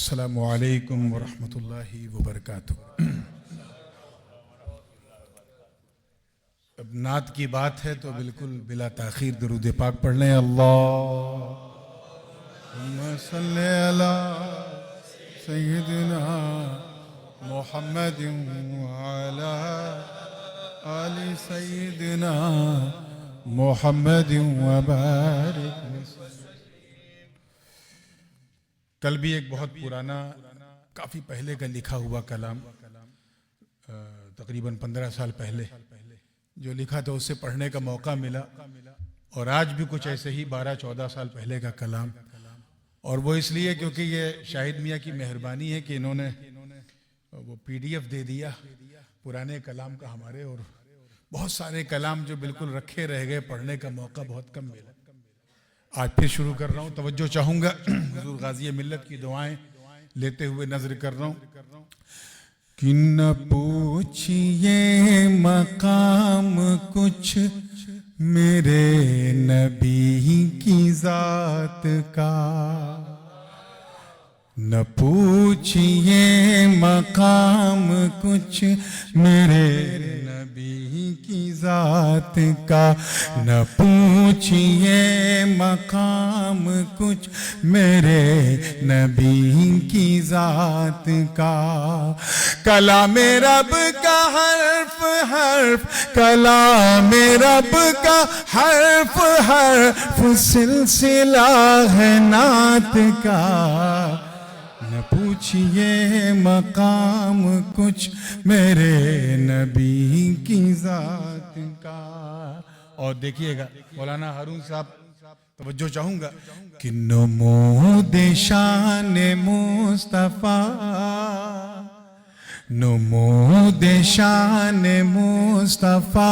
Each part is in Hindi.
अस्सलामु अलैकुम वरहमतुल्लाहि वबरकातुहू। अब नात की बात है तो बिल्कुल बिला ताखीर दुरूद पाक पढ़ लें। अल्लाहुम्मा सल्ली अला सय्यिदिना मुहम्मदिन व अला आलि सय्यिदिना मुहम्मदिन व बारिक। कल भी एक बहुत पुराना, काफ़ी पहले का लिखा हुआ कलाम, तकरीबन 15 साल पहले जो लिखा था उससे पढ़ने का मौका मिला। और आज भी कुछ ऐसे ही 12-14 साल पहले का कलाम। और वो इसलिए क्योंकि ये शाहिद मियाँ की मेहरबानी है कि इन्होंने वो PDF दे दिया पुराने कलाम का हमारे। और बहुत सारे कलाम जो बिल्कुल रखे रह गए, पढ़ने का मौका बहुत कम मिला। आज फिर शुरू कर रहा हूँ। तवज्जो चाहूँगा, हुजूर गाज़ी मिल्लत की दुआएं लेते हुए नजर कर रहा हूँ कि न पूछिए मकाम कुछ मेरे नबी की जात का, न पूछिए मकाम कुछ मेरे नबी की जात का, न पूछिए मकाम कुछ मेरे नबी की जात का। कलाम रब का हर्फ हर्फ, कलाम रब का हर्फ हर्फ सिलसिला है नात का। न पूछिए मकाम कुछ मेरे नबी की जात का। और देखिएगा मौलाना हारून साहब, तवज्जो चाहूंगा कि नमो शान मुस्तफा, नमो शान मुस्तफा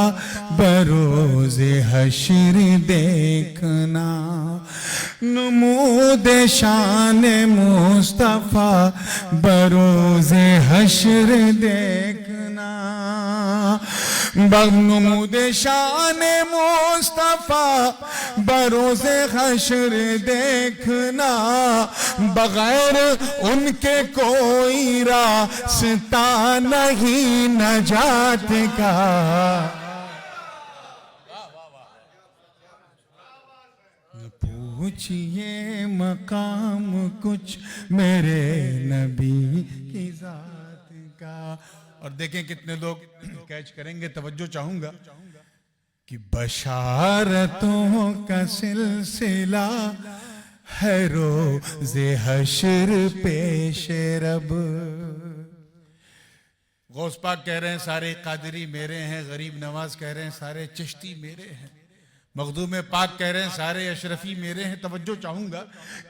बरोज़े हश्र देखना, नमो शान मुस्तफा बरोज़े हश्र देखना। नमूद शान मुस्तफा बरोज़े हश्र देखना, बगैर उनके कोई रास्ता नहीं नजात का। पूछिए मकाम कुछ मेरे नबी की जात का। और देखें कितने लोग कैच करेंगे। तवज्जो चाहूंगा कि बशारतों का सिलसिला है रोज़े हश्र पेश रब। गौस पाक कह रहे हैं सारे कादरी मेरे हैं, गरीब नवाज कह रहे हैं सारे चिश्ती मेरे हैं, मखदूम पाक कह रहे हैं सारे अशरफी मेरे हैं। तवज्जो चाहूंगा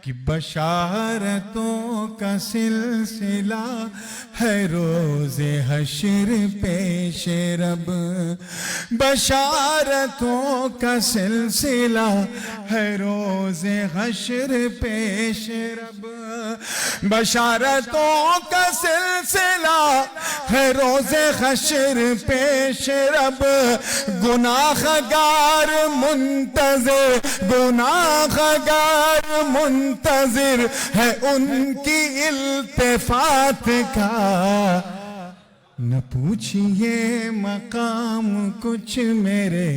कि बशारतों का सिलसिला है रोज़े हश्र पेश रब, बशारतों का सिलसिला है रोज़े हश्र पेश रब, बशारतों का सिलसिला है रोज़े हश्र पेश रब। गुनाहगार मुंतज़िर, गुनाहगार मुंतज़िर है उनकी इल्तिफ़ात का। न पूछिए मकाम कुछ मेरे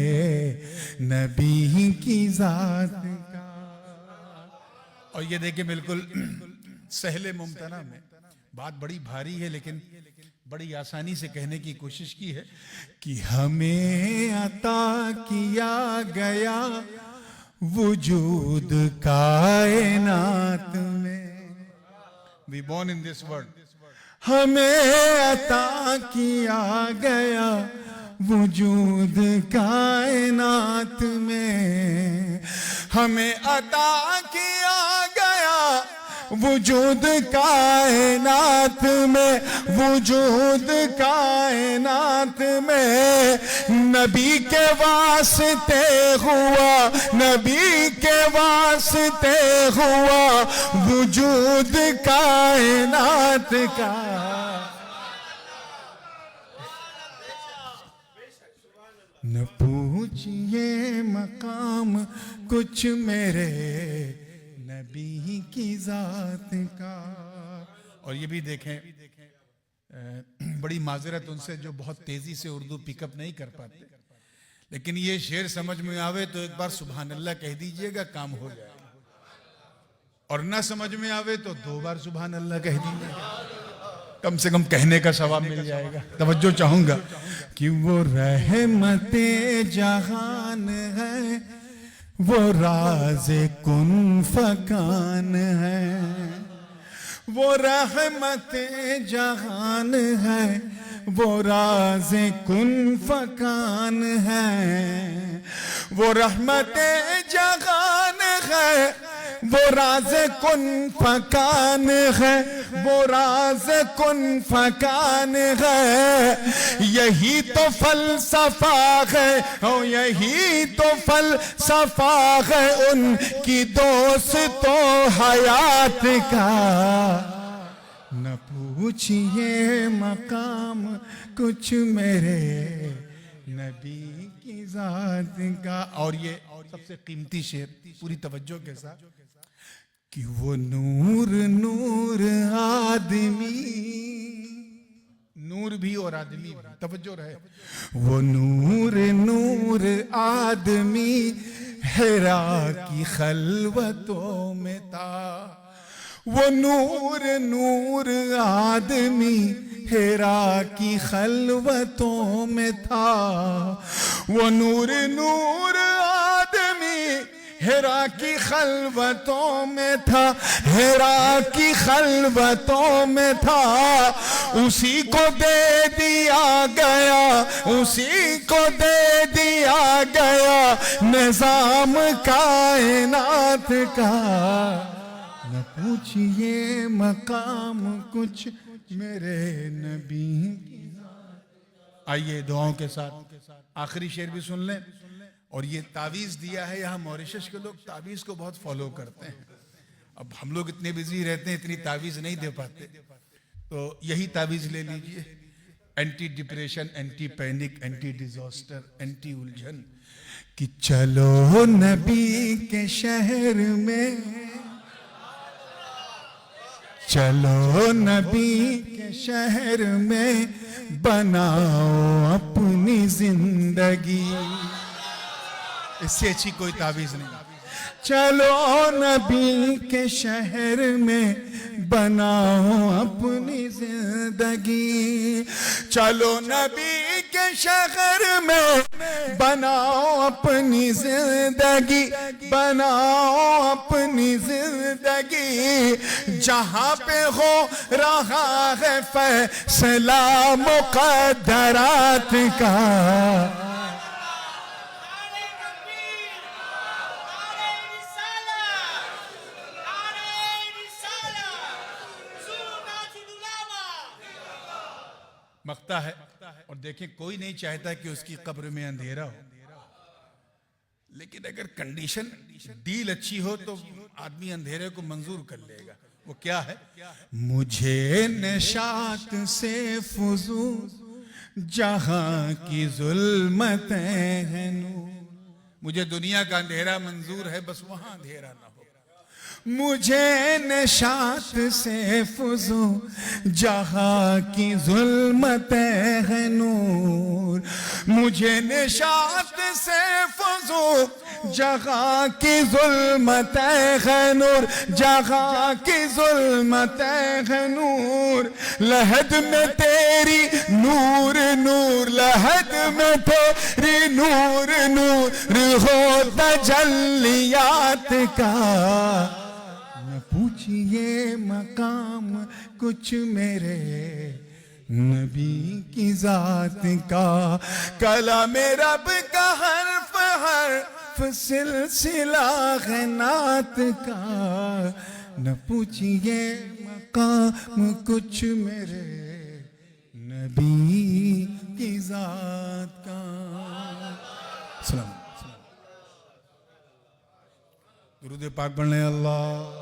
नबी की जात का। और ये देखिए बिल्कुल सहले मुमतना में बात बड़ी भारी है, लेकिन बड़ी आसानी से कहने की कोशिश की है कि हमें अता किया गया वजूद कायनात में। We born in this world, हमें अता किया गया वजूद कायनात में, हमें अता किया गया वजूद कायनात में, वजूद कायनात में। नबी के वास्ते हुआ, नबी के वास्ते हुआ वजूद कायनात का। न पूछिए मकाम कुछ मेरे नबी की जात का। और ये भी देखें, बड़ी माजरत उनसे जो बहुत तेजी से उर्दू पिकअप नहीं कर पाते, लेकिन ये शेर समझ में आवे तो एक बार सुभान अल्लाह कह दीजिएगा, काम हो जाएगा। और ना समझ में आवे तो 2 बार सुभान अल्लाह कह दीजिएगा, कम से कम कहने का सवाब मिल जाएगा। तवज्जो चाहूंगा कि वो रहमते जहान है, वो राज़े कुन फकान है, वो रहमते जहान है, वो राज़े कुन फकान है, वो रहमते जहान है, वो राज़े कुन फकान है, वो राज़े कुन फकान है। यही तो फलसफा है, ओ यही तो फलसफा है उनकी दोस्तों हयात का। न पूछिए मकाम कुछ मेरे नबी की जात का। और ये सबसे कीमती शेर, पूरी तवज्जो के साथ, कि वो नूर नूर आदमी, नूर भी और आदमी भी, तवज्जो रहे, वो नूर नूर आदमी हिरा की खलवतों में था, वो नूर नूर आदमी हिरा की खलवतों में था, वो नूर नूर आदमी हिरा की खलवतों में था, हिरा की खलवतों में था। उसी को दे दिया गया, उसी को दे दिया गया निजाम कायनात का। न पूछिए मकाम कुछ मेरे नबी की। आइए दुआओं के साथ आखिरी शेर भी सुन लें। और ये तावीज़ दिया है, यहाँ मॉरिशस के लोग तावीज़ को बहुत फॉलो करते हैं। अब हम लोग इतने बिजी रहते हैं, इतनी तावीज़ नहीं दे पाते, तो यही तावीज़ ले लीजिए, anti depression, anti panic, anti disaster, anti उलझन। कि चलो नबी के शहर में, चलो नबी के शहर में बनाओ अपनी जिंदगी। इससे अच्छी कोई तावीज़ नहीं। चलो नबी के शहर में बनाओ अपनी जिंदगी, चलो नबी के शहर में बनाओ अपनी जिंदगी, बनाओ अपनी जिंदगी। जहां पे हो रहा है फैसला मुक़द्दरात का। मकता है, और देखें कोई नहीं चाहता कि उसकी कब्र में अंधेरा हो, लेकिन अगर कंडीशन डील अच्छी हो तो आदमी अंधेरे को मंजूर कर लेगा। वो क्या है? मुझे निशात से फुजूल जहां की जुल्मतें हैं नूर। मुझे दुनिया का अंधेरा मंजूर है, बस वहां अंधेरा ना हो। मुझे निशात से फुजूल जहां की जुल्मतें हैं नूर। मुझे निशात से फुजूल जहां की जुल्मतें हैं नूर, जहां की जुल्मतें हैं नूर। लहद में तेरी नूर नूर, लहद में तेरी नूर नूर हो तजल्लियात का। पूछिए मकाम कुछ मेरे नबी की जात का। कलामे रब का हर्फ हर्फ सिलसिला है नात का। न पूछिए मकाम कुछ मेरे नबी की जात का। सलाम। दुरूद पाक पढ़ लें। अल्लाह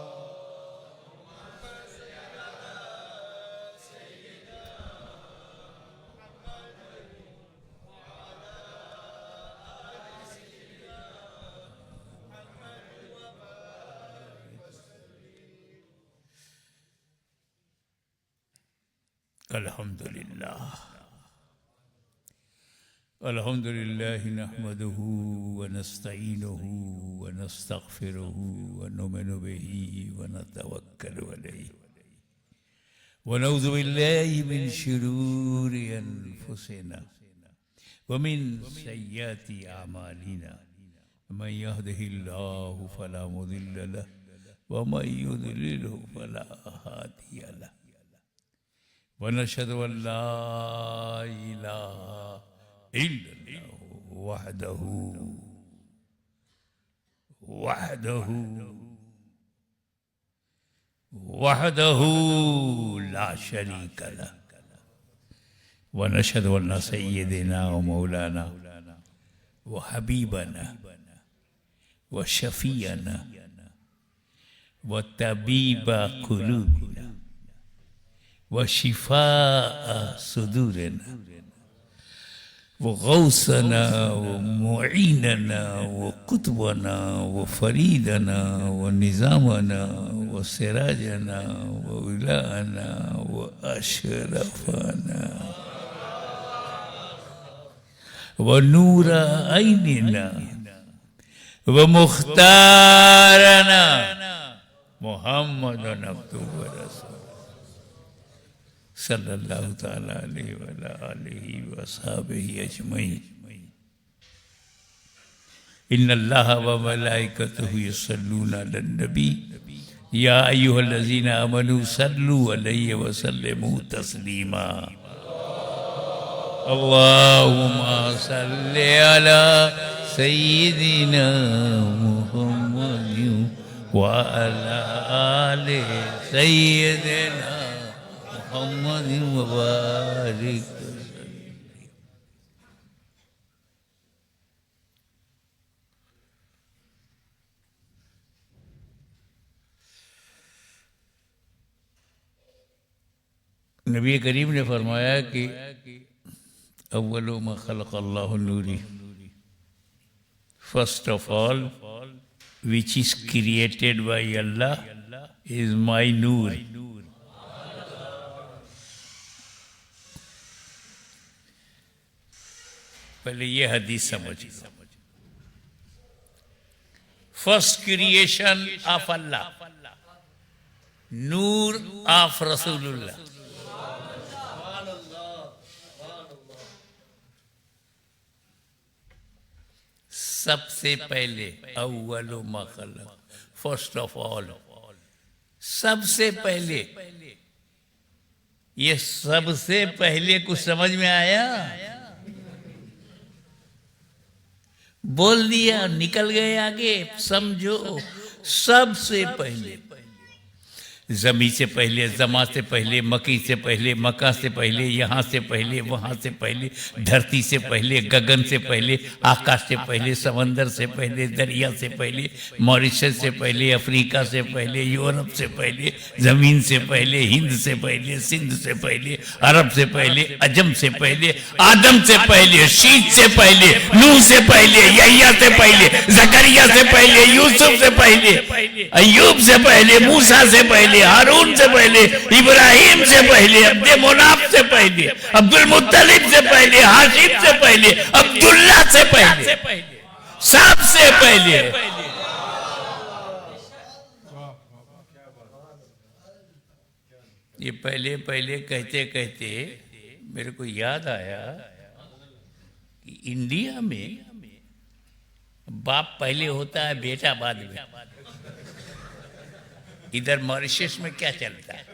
अल्हम्दुलिल्लाह अल्हम्दुलिल्लाह नहमदुहु व नस्तईनुहु व नस्तगफिरुहु व नुमिनु बिही व नतवक्कलु अलैहि व नऊज़ु बिल्लाहि मिन शुरूरि अनफुसिना व मिन सय्यिआति अमालिना मन यहदिहिल्लाहु फला मुदिल्ल लहु व मन युद्लिलहु फला हादिय लहु व नशहदु अन ला इलाहा इल्लल्लाहु वहदहु ला शरीक लहु व नशहदु अन्न सय्यदना व मौलाना व हबीबना व शफीअना व तबीबा कुलूबिना व शिफाअ सुदूरना व गौसना व मुईनना व कुतुबना व फरीदना व निज़ामना व सिराजना व विलाना व अशरफना व नूर ऐनिना व मुख्तारना मुहम्मदन अब्दुहु व रसूलुहु सल्लल्लाहु तआला अलैहि व आलिहि व अस्हाबिहि अजमईन। इन्नल्लाहा व मलाइकतहु युसल्लूना अलन नबी या अय्युहल्लज़ीना आमनू सल्लू अलैहि व सल्लिमू तस्लीमा। अल्लाहुम्मा सल्लि अला सय्यिदिना मुहम्मदिन व अला आलि सय्यिदिना मुहम्मदिन व बारिक। नबी करीम ने फरमाया कि अव्वलु मा खलक़ल्लाहु नूरी, first of all which is created by Allah is my noor. पहले ये हदीस समझिए। First creation of Allah, Noor of रसूलुल्लाह। सबसे पहले अव्वलु मा खलक़, फर्स्ट ऑफ ऑल, सबसे पहले। ये सबसे पहले कुछ समझ में आया? बोल दिया, निकल गए आगे। समझो, सबसे पहले, जमी से पहले, जमा से पहले, मकी से पहले, मक्का से पहले, यहाँ से पहले, वहाँ से पहले, धरती से पहले, गगन से पहले, आकाश से पहले, समंदर से पहले, दरिया से पहले, मॉरिशस से पहले, अफ्रीका से पहले, यूरोप से पहले, ज़मीन से पहले, हिंद से पहले, सिंध से पहले, अरब से पहले, अजम से पहले, आदम से पहले, शीत से पहले, नूह से पहले, यहया से पहले, जकरिया से पहले, यूसुफ से पहले, अय्यूब से पहले, मूसा से पहले, हारून से पहले, इब्राहिम से पहले, अब्दे मुनाफ से पहले, अब्दुल मुत्तलिब से पहले, हाशिम से पहले, अब्दुल्ला से पहले, सबसे पहले। ये पहले पहले कहते कहते मेरे को याद आया कि इंडिया में बाप पहले होता है, बेटा बाद में। इधर मॉरिशस में क्या चलता है?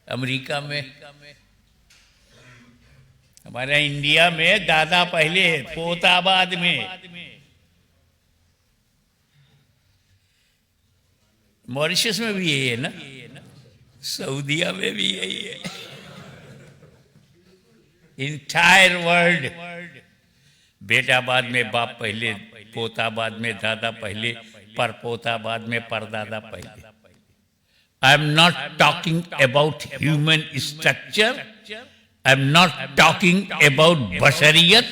अमेरिका में, हमारे इंडिया में दादा पहले, पोता बाद में। मॉरिशस में भी यही है ना, सऊदिया में भी यही है। इंटायर वर्ल्ड, बेटा बाद में, बाप पहले, पोता बाद में, दादा पहले, परपोता बाद में, परदादा पहले। I am not talking about human structure, I am not talking about बशरियत,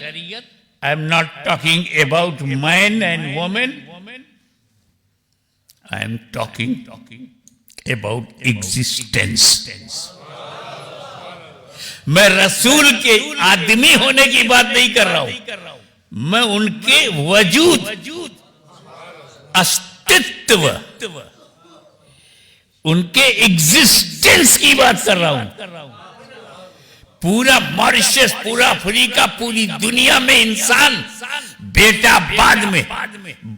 I am not talking about man and women, I am talking about existence. मैं रसूल के आदमी होने की बात नहीं कर रहा हूं, मैं उनके वजूद, अस्तित्व, उनके एग्जिस्टेंस की बात कर रहा हूं। पूरा मॉरिशस, पूरा अफ्रीका, पूरी दुनिया में इंसान बेटा बाद में,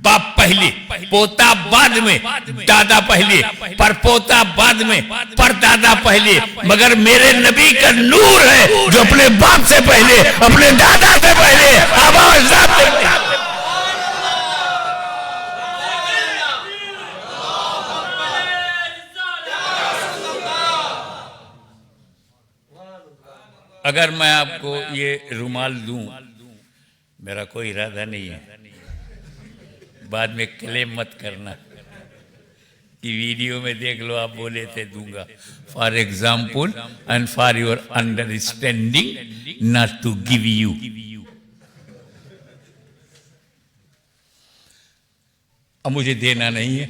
बाप पहले, पोता बाद में, दादा पहले, परपोता बाद में, परदादा पहले, मगर मेरे नबी का नूर है जो अपने बाप से पहले, अपने दादा से पहले, आबा अजदाद से पहले। अगर मैं आपको ये रुमाल दूं, मेरा कोई इरादा नहीं है, बाद में क्लेम मत करना कि वीडियो में देख लो आप बोले थे दूंगा। For example and for your understanding, not to give you. अब मुझे देना नहीं है,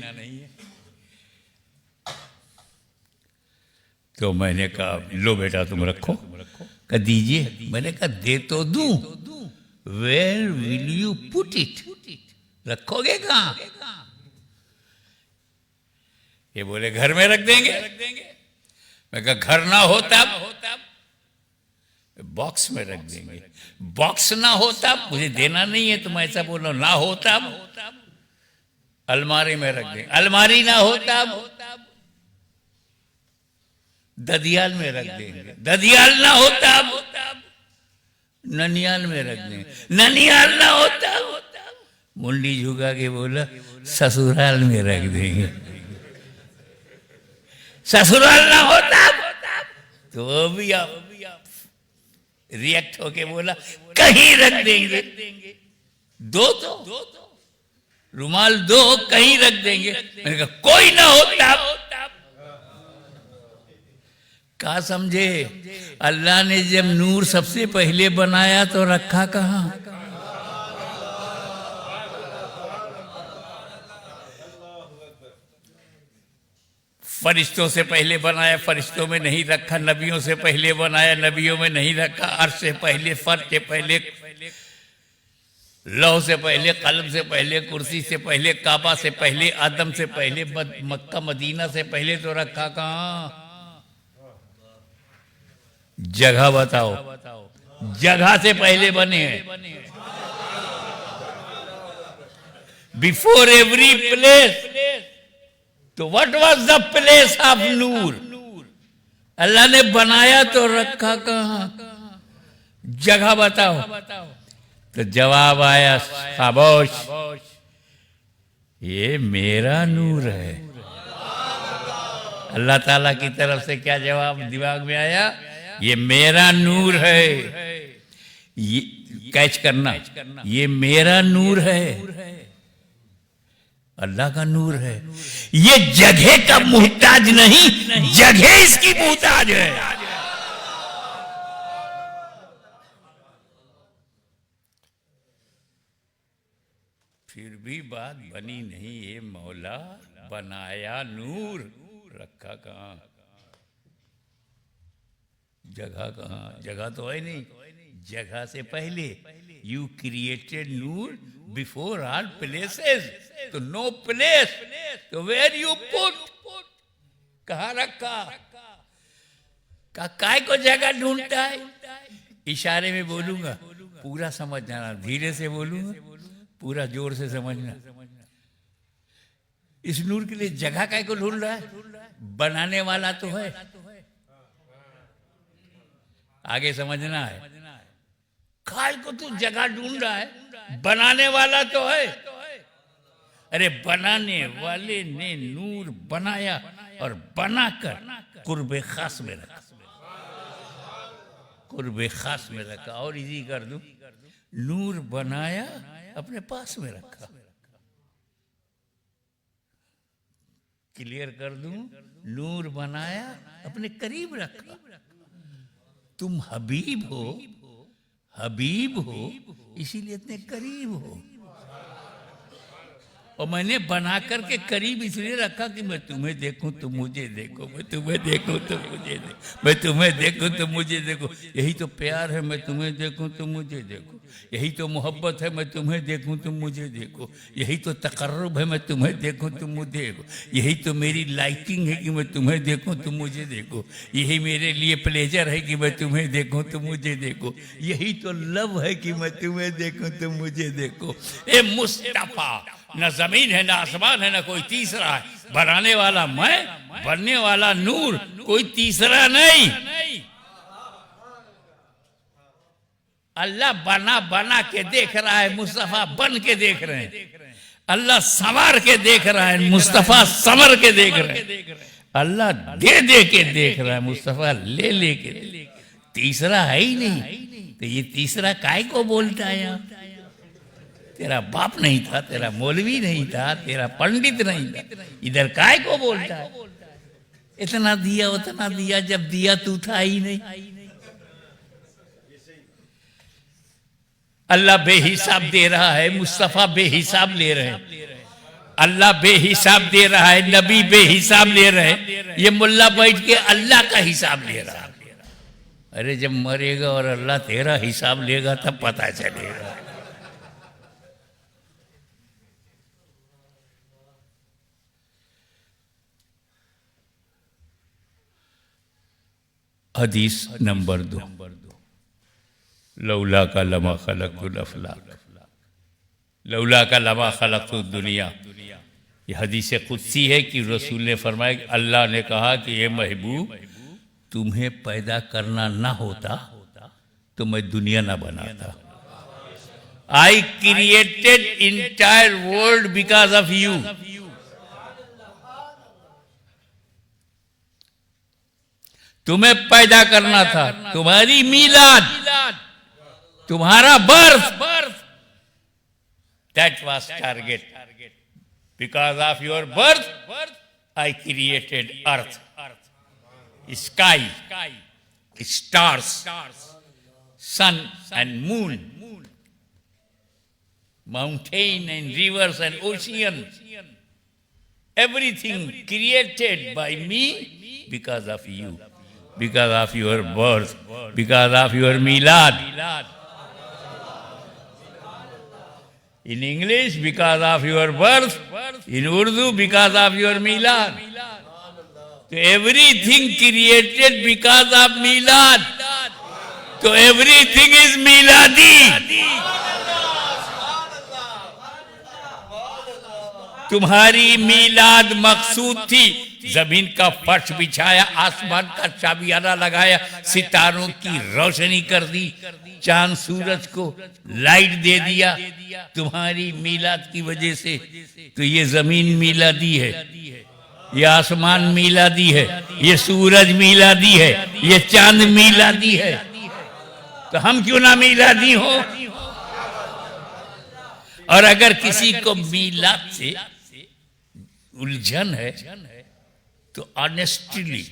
तो मैंने कहा लो बेटा तुम रखो। कहा दीजिए। मैंने कहा दे तो दूं, where will you put it, रखोगे कहां? ये बोले घर में रख देंगे। मैं कहा घर ना हो तब बॉक्स में रख देंगे। बॉक्स ना हो तब मुझे देना नहीं है, तुम ऐसा बोलो। ना हो तब अलमारी में रख देंगे। अलमारी ना हो तब ददियाल में रख देंगे। ददियाल ना हो तब ननियाल में रख देंगे। ननियाल ना हो तब मुंडी झुका के बोला ससुराल में रख देंगे। ससुराल ना हो तब तो भी आप रिएक्ट होके बोला कहीं रख देंगे। दो तो रुमाल दो, कहीं रख देंगे। मैंने कहा कोई ना हो तब। क्या समझे? अल्लाह ने जब नूर सबसे पहले बनाया तो रखा कहां? फरिश्तों से पहले बनाया, फरिश्तों में नहीं रखा। नबियों से पहले बनाया, नबियों में नहीं रखा। अर्श से पहले, फर्श से पहले, लौह से पहले, कलम से पहले, कुर्सी से पहले, काबा से पहले, आदम से पहले, मक्का मदीना से पहले तो रखा कहां? जगह बताओ, जगह से पहले बने हैं। Before every place. तो what was the place of नूर? अल्लाह ने बनाया तो रखा कहां? जगह बताओ। तो जवाब आया खामोश, ये मेरा नूर है। अल्लाह ताला की तरफ से क्या जवाब दिमाग में आया? ये मेरा नूर है। ये कैच करना, ये मेरा नूर है, अल्लाह का नूर है। ये जगह का मुहताज नहीं, जगह इसकी मुहताज है। फिर भी बात बनी नहीं। ये मौला बनाया नूर, रखा कहां? जगह कहां? जगह तो है नहीं। जगह से पहले you created Noor before all places. तो नो प्लेस, तो वेयर यू पुट, कहां रखा? काय को जगह ढूंढता है? इशारे में बोलूंगा, पूरा समझ जाना। धीरे से बोलूंगा, पूरा जोर से समझना। इस नूर के लिए जगह काय को ढूंढ रहा है? बनाने वाला तो है। आगे समझना है। काय को तू जगह ढूंढ रहा है? बनाने वाला तो है। अरे बनाने वाले ने नूर बनाया और बनाकर कुर्बे खास में रखा। कुर्बे खास में रखा। और इजी कर दूं, नूर बनाया अपने पास में रखा। क्लियर कर दूं, नूर बनाया अपने करीब रखा। तुम हबीब हो, हबीब हो, इसीलिए इतने करीब हो। और मैंने बना करके करीब इसलिए रखा कि मैं तुम्हें देखूं तुम मुझे देखो, मैं तुम्हें देखूं तुम मुझे देखो, मैं तुम्हें देखूं तुम मुझे देखो। यही तो प्यार है, मैं तुम्हें देखूं तुम मुझे देखो। यही तो मोहब्बत है, मैं तुम्हें देखूं तुम मुझे देखो। यही तो तकर्रुब है, मैं तुम्हें देखूं तुम मुझे देखो। यही तो मेरी लाइकिंग है कि मैं तुम्हें देखूं तुम मुझे देखो। यही मेरे लिए प्लेजर है कि मैं तुम्हें देखूं तुम मुझे देखो। यही तो लव है कि मैं तुम्हें देखूं तुम मुझे देखो। ए मुस्तफा, न जमीन है, न आसमान है, न कोई तीसरा है। बनाने वाला मैं, बनने वाला नूर, कोई तीसरा नहीं। अल्लाह बना बना के देख रहा है, मुस्तफा बन के देख रहे हैं। अल्लाह संवार के देख रहा है, मुस्तफा संवर के देख रहे हैं। अल्लाह दे दे के देख रहा है, मुस्तफा ले ले के। तीसरा है ही नहीं, तो ये तीसरा काय को बोलता है यहाँ? तेरा बाप नहीं था, तेरा मौलवी नहीं था, तेरा पंडित नहीं था, इधर काय को बोलता है? इतना दिया उतना दिया, जब दिया तू था ही नहीं। अल्लाह बेहिसाब दे रहा है, मुस्तफा बेहिसाब ले रहे हैं। अल्लाह बेहिसाब दे रहा है, नबी बेहिसाब ले रहे हैं। ये मुल्ला बैठ के अल्लाह का हिसाब ले रहा है। अरे जब मरेगा और अल्लाह तेरा हिसाब लेगा तब पता चलेगा। हदीस नंबर 2, लौला का लमा खलक़तुल अफ़लाक, लौला का लमा खलक़तुद दुनिया। ये हदीस कुदसी है कि रसूल ने फरमाया कि अल्लाह ने कहा कि ये महबूब, तुम्हें पैदा करना ना होता तो मैं दुनिया ना बनाता। I created entire world because of you. तुम्हें पैदा करना था, तुम्हारी मीलाद, तुम्हारा birth, that was target. Because of your birth I created earth, sky, stars, sun and moon, mountain and rivers and ocean, everything created by me because of you, because of your birth, because of your milad. In English, because of your birth. In Urdu, because of your milad. So everything created because of milad. So everything is miladi. तुम्हारी मीलाद मकसूद थी। जमीन का फर्श बिछाया, आसमान का चाबियाना लगाया, सितारों की रोशनी कर दी, चांद सूरज को लाइट दे दिया तुम्हारी मीलाद की वजह से। तो ये जमीन मीलादी है, ये आसमान मीलादी है, ये सूरज मीलादी है, ये चांद मीलादी है। तो हम क्यों ना मीलादी हो? और अगर किसी को मीलाद से उलझन है तो ऑनेस्टली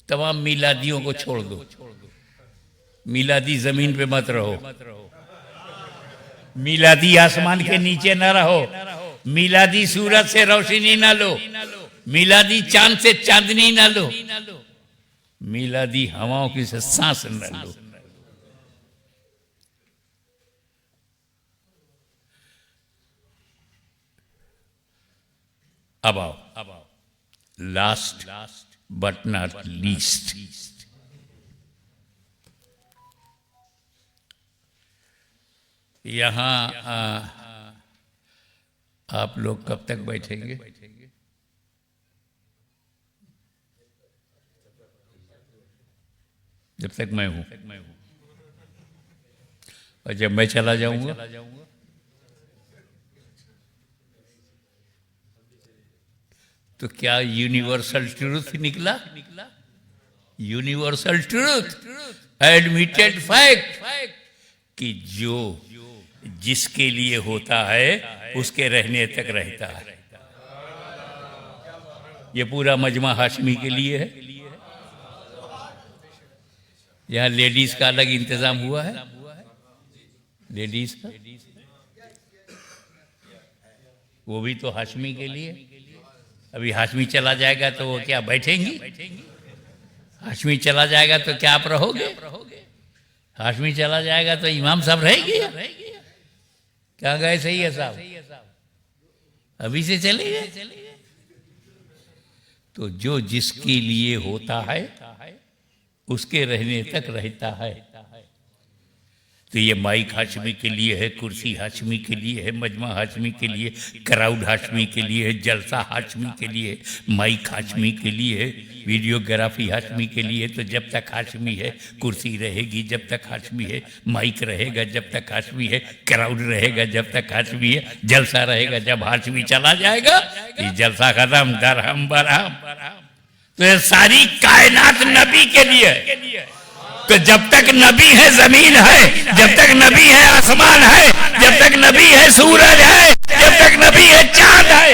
तमाम मीलादियों को छोड़ दो। मीलादी जमीन पे मत रहो, मीलादी आसमान के नीचे न रहो, मीलादी सूरज से रोशनी ना लो, मीलादी चांद से चांदनी ना लो, मीलादी हवाओं की से सांस न लो। अब आओ, लास्ट बट नॉट लीस्ट, यहां आप लोग कब तक बैठेंगे? जब तक मैं हूं, और जब मैं चला जाऊंगा तो क्या यूनिवर्सल ट्रूथ निकला? यूनिवर्सल ट्रूथ, एडमिटेड फैक्ट कि जो जिसके लिए होता है उसके रहने तक रहता है। ये पूरा मजमा हाशमी के लिए है। यहाँ लेडीज का अलग इंतजाम हुआ है, लेडीज का वो भी तो हाशमी के लिए। अभी हाशमी चला जाएगा तो वो क्या बैठेंगी? हाशमी चला जाएगा तो क्या आप रहोगे? हाशमी चला जाएगा तो इमाम साहब रहेगी? क्या गए? सही है साहब, अभी से चले गए। तो जो जिसके लिए होता है उसके रहने तक रहता है। तो ये माइक हाशमी के लिए है, कुर्सी हाशमी के लिए है, मजमा हाशमी के लिए, क्राउड हाशमी के लिए है, जलसा हाशमी के लिए, माइक हाशमी के लिए है, वीडियोग्राफी हाशमी के लिए। तो जब तक हाशमी है कुर्सी रहेगी, जब तक हाशमी है माइक रहेगा, जब तक हाशमी है क्राउड रहेगा, जब तक हाशमी है जलसा रहेगा। जब हाशमी चला जाएगा ये जलसा खत्म, दरहम बरहम। तो ये सारी कायनात नबी के लिए। तो जब तक नबी है जमीन है, जब तक नबी है आसमान है, जब तक नबी है सूरज है, जब तक नबी है चांद है।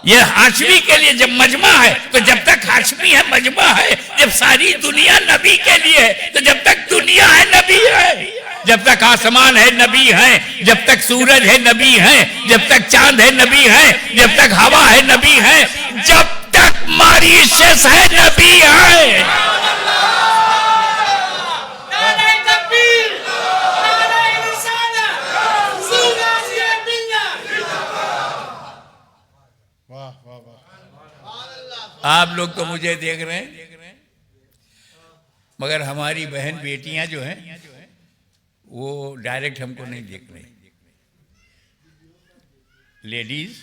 ये हाशमी के लिए जब मजमा है, तो जब तक हाशमी है मजमा है, जब सारी दुनिया नबी के लिए है, तो जब तक दुनिया है नबी है, जब तक आसमान है नबी है, जब तक सूरज है नबी है, जब तक चांद है नबी है, जब तक हवा है नबी है, जब तक मॉरिशस है नबी है। वाह वाह वाह। आप लोग तो मुझे देख रहे हैं, मगर हमारी बहन बेटियां जो हैं वो डायरेक्ट हमको नहीं देख रही। लेडीज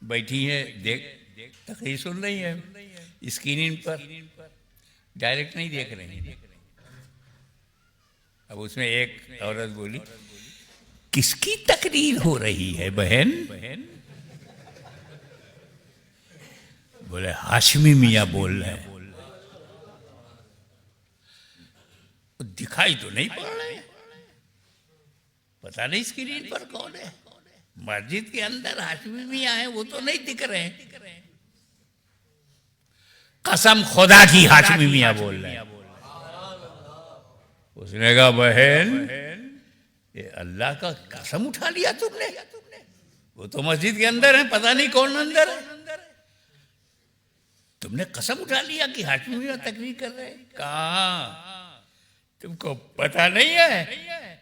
बैठी हैं, देख तकरीर सुन रही है स्क्रीन पर, डायरेक्ट नहीं देख रही। अब उसमें एक औरत बोली, किसकी तकरीर हो रही है बहन? बोले हाशमी मियाँ बोल रहे हैं। दिखाई तो नहीं पड़ रहे, पता नहीं स्क्रीन पर कौन है। मस्जिद के अंदर हाशमी मियाँ है वो तो नहीं दिख रहे हैं। कसम खुदा की हाशमी मियाँ बोल रहे हैं। उसने कहा बहन ये अल्लाह का कसम उठा लिया तुमने, वो तो मस्जिद के अंदर है, पता नहीं कौन अंदर है। तुमने कसम उठा लिया कि हाशमी मियाँ तकरीर कर रहे हैं। कहाँ, तुमको पता नहीं है?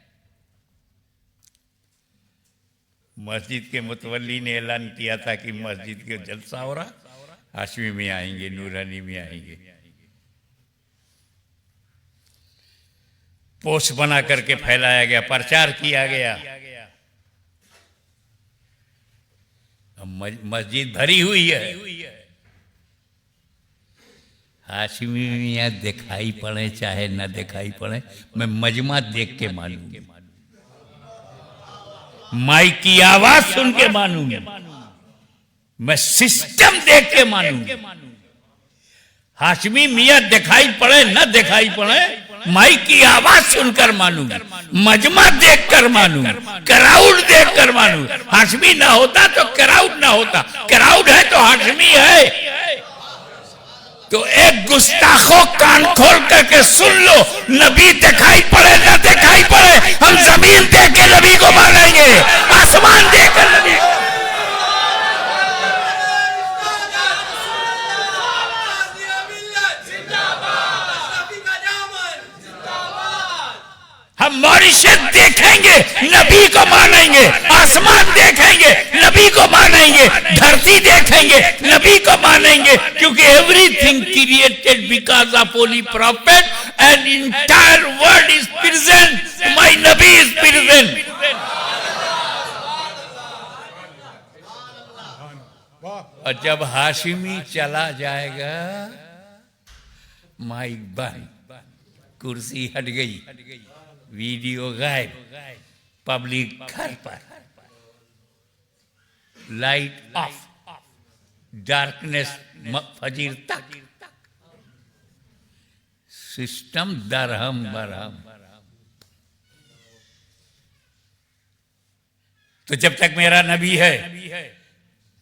मस्जिद के मुतवल्ली ने ऐलान किया था कि मस्जिद के जलसा हो रहा, हाशमी में आएंगे, नूरानी में आएंगे। पोस्ट बना करके फैलाया गया, प्रचार किया गया। मस्जिद भरी हुई है। हाशमी मियाँ दिखाई पड़े चाहे न दिखाई पड़े, मैं मजमा देख के मानूंगी, माइक की आवाज सुन के मानूंगी, मैं सिस्टम देख के मानूंगी। हाशमी मियाँ दिखाई पड़े न दिखाई पड़े, माइक की आवाज सुनकर मानूंगी, मजमा देखकर मानूंगी, क्राउड देखकर मानूंगी। हाशमी ना होता तो क्राउड ना होता, क्राउड है तो हाशमी है। तो एक गुस्ताखों कान खोल करके सुन लो, नबी दिखाई पड़े ना दिखाई पड़े, हम जमीन देख के नबी को मानेंगे, आसमान देख कर नबी को। हम मॉरिशस देखेंगे नबी को मानेंगे, आसमान देखेंगे नबी को मानेंगे, धरती देखेंगे नबी को मानेंगे, क्योंकि everything created because of holy prophet and entire world is present, my Nabi is present. और जब हाशिमी चला जाएगा, माइक बंद, कुर्सी हट गई, वीडियो गायब, पब्लिक घर पर, लाइट ऑफ, डार्कनेस फजीर तक, सिस्टम दरहम बरहम। तो जब तक मेरा नबी है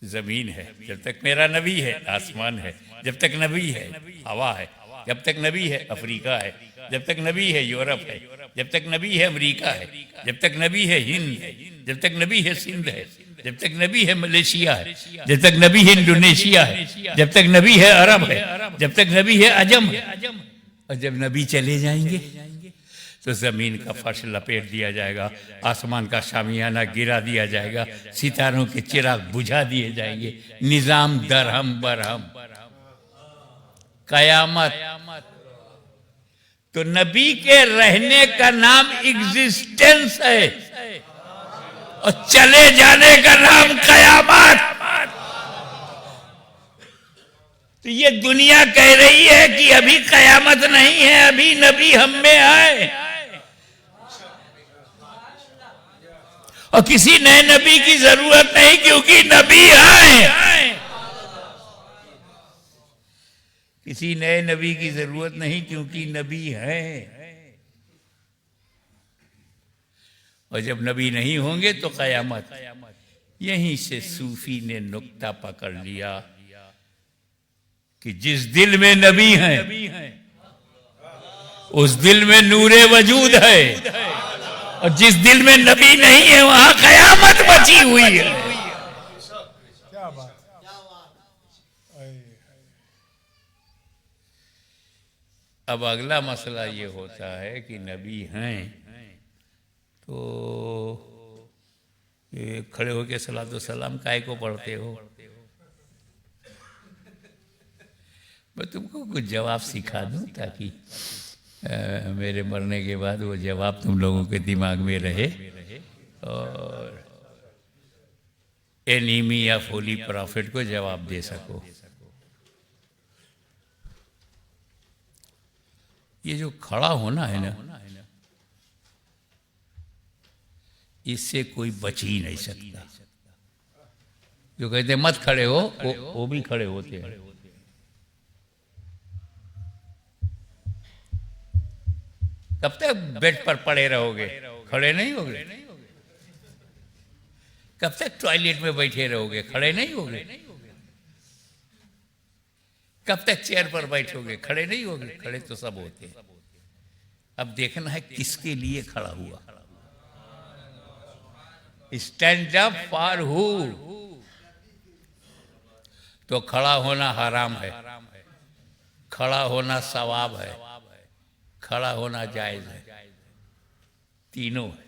जमीन है, जब तक मेरा नबी है आसमान है, जब तक नबी है हवा है, जब तक नबी है अफ्रीका है, जब तक नबी है यूरोप है, जब तक नबी है अमेरिका है, जब तक नबी है हिंद है, जब तक नबी है सिंध है, जब तक नबी है मलेशिया है, जब तक नबी है इंडोनेशिया है, जब तक नबी है अरब है, जब तक नबी है अजम है। और जब नबी चले जाएंगे तो जमीन का फर्श लपेट दिया जाएगा, आसमान का शामियाना गिरा दिया जाएगा, सितारों के चिराग बुझा दिए जाएंगे, निजाम दरहम बरहम, कयामत। तो नबी के रहने का नाम एग्जिस्टेंस है और चले जाने का नाम कयामत। तो ये दुनिया कह रही है कि अभी कयामत नहीं है, अभी नबी हम में आए, और किसी नए नबी की जरूरत नहीं क्योंकि नबी आए। किसी नए नबी की जरूरत नहीं क्योंकि नबी है। और जब नबी नहीं होंगे तो कयामत। यहीं से सूफी ने नुक्ता पकड़ लिया कि जिस दिल में नबी हैं उस दिल में नूरे वजूद है, और जिस दिल में नबी नहीं है वहां कयामत बची हुई है। क्या बात। अब अगला मसला ये होता है कि नबी हैं तो ये खड़े होके सलातो सलाम काय को पढ़ते हो? मैं तुमको कुछ जवाब सिखा दूं ताकि मेरे मरने के बाद वो जवाब तुम लोगों के दिमाग में रहे और एनीमी या होली प्रॉफिट को जवाब दे सको। ये जो खड़ा होना है ना, इससे कोई बच ही नहीं सकता। जो कहते हैं मत खड़े हो, वो भी खड़े होते हैं। कब तक बेड पर पड़े रहोगे, खड़े नहीं होगे? कब तक टॉयलेट में बैठे रहोगे, खड़े नहीं होगे? कब तक चेयर पर बैठोगे, खड़े नहीं होगे? खड़े तो सब होते हैं। अब देखना है किसके लिए खड़ा हुआ। Stand up for who? तो खड़ा होना हराम है, खड़ा होना सवाब है, खड़ा होना जायज है, तीनों है।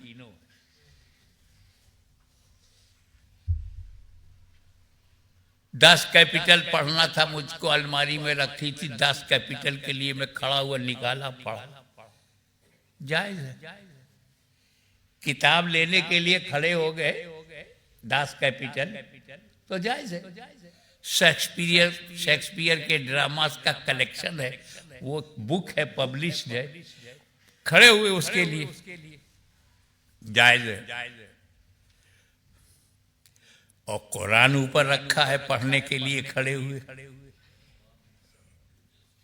10 कैपिटल पढ़ना था मुझको, अलमारी में रखी थी, 10 कैपिटल के लिए मैं खड़ा हुआ निकाला, पढ़ा, जायज है। किताब लेने के लिए खड़े हो गए 10 कैपिटल तो जायज है। शेक्सपियर के ड्रामास का कलेक्शन है, वो बुक है, पब्लिश्ड है, खड़े हुए उसके लिए जायज है। और कुरान ऊपर रखा है पढ़ने के लिए खड़े हुए।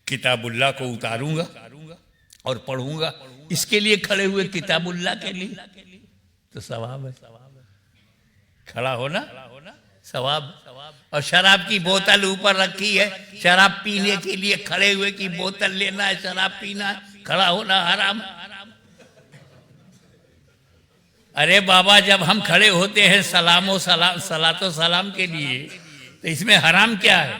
किताबुल्लाह को उतारूंगा और पढ़ूंगा, इसके लिए खड़े हुए किताबुल्लाह के लिए तो सवाब है। खड़ा होना सवाब। और शराब की बोतल ऊपर रखी है, शराब पीने के लिए खड़े हुए की बोतल लेना है, शराब पीना है, खड़ा होना हराम। अरे बाबा, जब हम खड़े होते हैं सलातो सलाम के लिए तो इसमें हराम क्या है?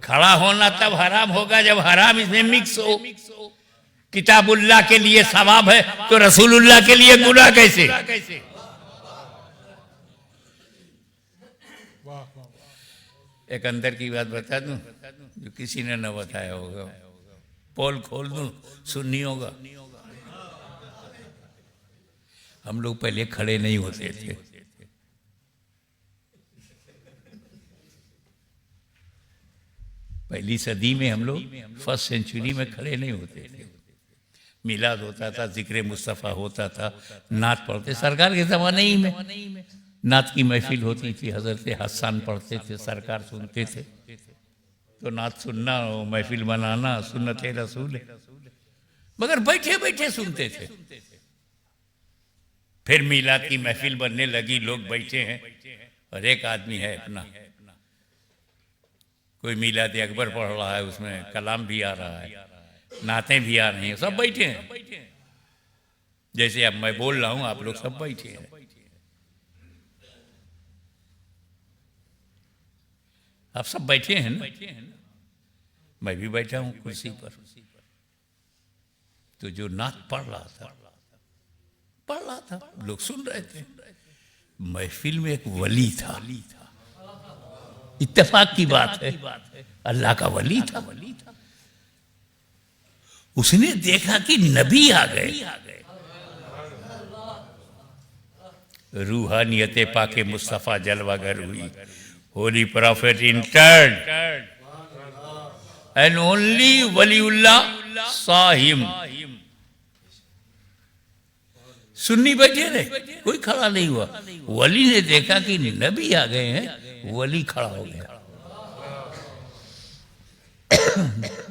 खड़ा होना तब हराम होगा जब हराम इसमें मिक्स हो। किताबुल्लाह के लिए सवाब है तो रसूलुल्लाह के लिए गुनाह कैसे? एक अंदर की बात बता दूं जो किसी ने न बताया होगा, पोल खोल दूं, सुन्नी होगा। हम लोग पहले खड़े नहीं होते थे। पहली सदी में हम लोग फर्स्ट सेंचुरी में खड़े नहीं होते थे। मिलाद होता था, जिक्र मुस्तफ़ा होता था, नात पढ़ते। सरकार के ज़माने ही में नात की महफिल होती थी, हज़रत हसन पढ़ते थे, सरकार सुनते थे। तो नात सुनना, महफिल बनाना सुन्नत रसूल है, मगर बैठे बैठे सुनते थे। फिर मिलाद की महफिल बनने लगी, लोग बैठे हैं और एक आदमी है अपना, कोई मिलाद अकबर पढ़ रहा है, उसमें कलाम भी आ रहा है, नाते भी आ रही हैं, सब बैठे हैं। जैसे अब मैं बोल रहा हूं, आप लोग सब बैठे हैं। आप सब बैठे हैं ना, मैं भी बैठा हूं कुर्सी पर। तो जो नात पढ़ रहा था, लोग सुन रहे थे। महफिल में एक वली था, इत्तेफाक की बात है, अल्लाह का वली था। उसने देखा कि नबी आ गए। रूहानियत पाके मुस्तफा जलवागर हुई। Holy prophet entered and only वलीउल्लाह साहिम। सुन्नी बैठे रहे, कोई खड़ा नहीं हुआ। वली ने देखा कि नबी आ गए हैं, वली खड़ा हो गया।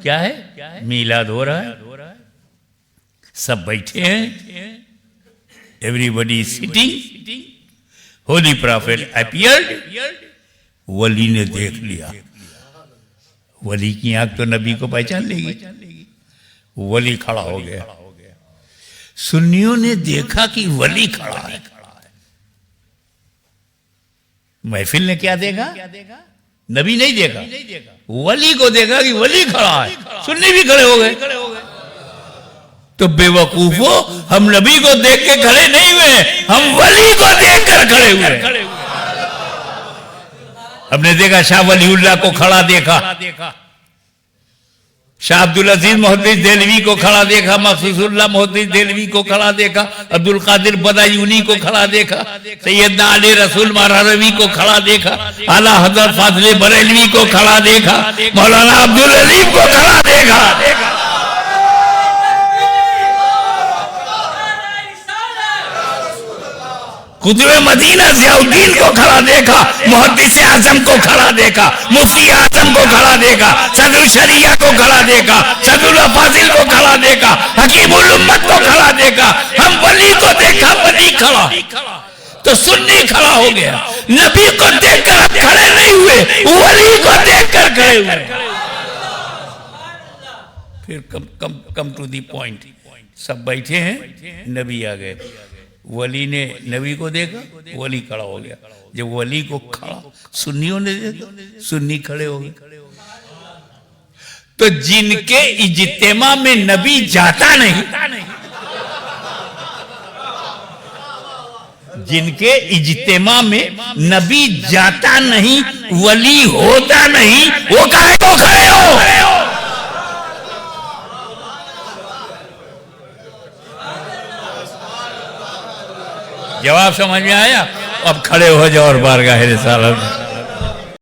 क्या है? मीलाद हो रहा है, सब बैठे हैं, everybody sitting. Holy prophet appeared. वली ने देख लिया। वली की आंख तो नबी को पहचान लेगी। वली खड़ा हो गया। सुन्नियों ने देखा कि वली खड़ा है। महफिल ने क्या देखा? नबी नहीं देखा, वली को देखा कि वली खड़ा है। सुन्नी भी खड़े हो गए। तो बेवकूफो, हम नबी को देख के खड़े नहीं हुए, हम वली को देख कर खड़े हुए। हमने देखा शाह वलीउल्लाह को खड़ा देखा, शाह अब्दुल अजीज मोहद्दिस देलवी को खड़ा देखा, मखसूसुल्लाह मोहद्दिस देलवी को खड़ा देखा, अब्दुल कादिर बदायूनी को खड़ा देखा, सैयदना अली रसूल महारवी को खड़ा देखा, आला हजरत फाज़िल बरेलवी को खड़ा देखा, मौलाना अब्दुल अलीम को खड़ा देखा। कुतुब मदीना ज़ियाउद्दीन को खड़ा देखा, मुहद्दिस आज़म को खड़ा देखा, मुफ्ती आज़म को खड़ा देखा, सदरुल शरिया को खड़ा देखा, सदरुल फाजिल को खड़ा देखा, हकीमुल उम्मत को खड़ा देखा। हम वली को देखा, वली खड़ा। तो सुन्नी खड़ा हो गया। नबी को देखकर हम खड़े नहीं हुए, वली को देखकर खड़े हुए। फिर कम टू दी पॉइंट। सब बैठे हैं, नबी आ गए। वली ने नबी को देखा, वली खड़ा हो गया। जब वली को खड़ा सुन्नियों ने देखा, सुन्नी खड़े हो गए। तो जिनके इज्तिमा में नबी जाता नहीं, जिनके इज्तिमा में नबी जाता नहीं, वली होता नहीं, वो काहे को खड़े हो? जवाब समझ में आया? अब खड़े हो जाओ और बारगाह रिसालत